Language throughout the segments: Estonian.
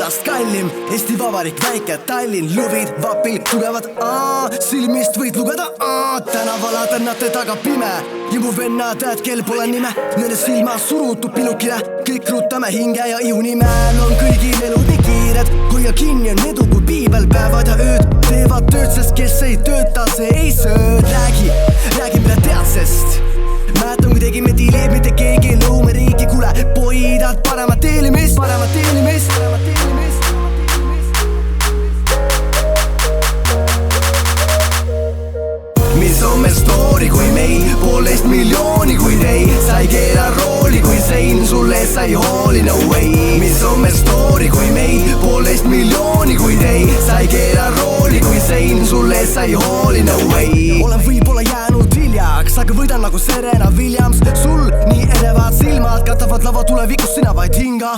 kullast kallim. Eesti Vabariik, väike Tallinn, luvid, vapil, tugevad silmist võid lugeda tänaval alternate taga pime ja mu vennad tead, kel pole nime. Nende silma surutud pilukile, kõik rutame hinge ja ihu nimel on kõigil elud nii kiired. hoia kinni on edu kui piibel, päevad ja ööd teevad tööd, sest kes ei tööta, see ei söö. Räägi mida tead, sest mäletan kui tegime diili, mitte keegi ei lõu me riiki. Kuule, poidad paremat teenimist, mis on meil story, kui meil 1,5 miljooni, kuid ei, sa ei keela rooli, kui sein sulle sa ei hooli, no way. Mis on meil story, kui meil 1,5 miljooni, kuid ei, sa ei keela rooli, kui sein sulle sa ei hooli, no way. Olen võib-olla jäänud hiljaks, aga võidan nagu Serena Williams. Sul nii edevad silmad katavad lava tulevikus, sina vaid hinga.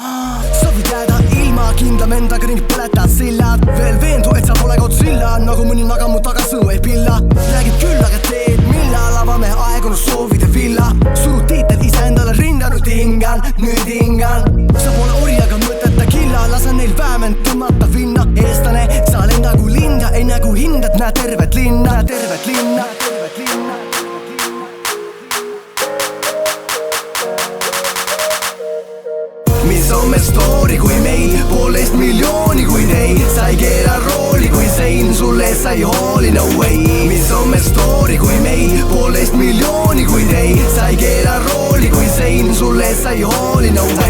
Sa võid jääda ilma, kindlam endaga ning põletad sillad. Veel veendu, et sa pole Godzilla, nagu mõni naga mu taga sõnu ei pilla. Räägid küll, aga teed millal avame aegunud soovide villa. Surud tiitel iseendale rinda, nüüd hingan. Sa pole ori, aga mõteta killa, lasen neil väemen tõmmata vinna. Eestlane, sa lenda kui linda, ei nägu hindad, näe tervet linna. Mis on meil story, kui meil 1,5 miljooni, kuid ei, sa ei keela rooli, kui sein sulle sa ei hooli, no way. Mis on meil story, kui meil 1,5 miljooni, kuid ei, sa ei keela rooli, kui sein sulle sa ei hooli, no way.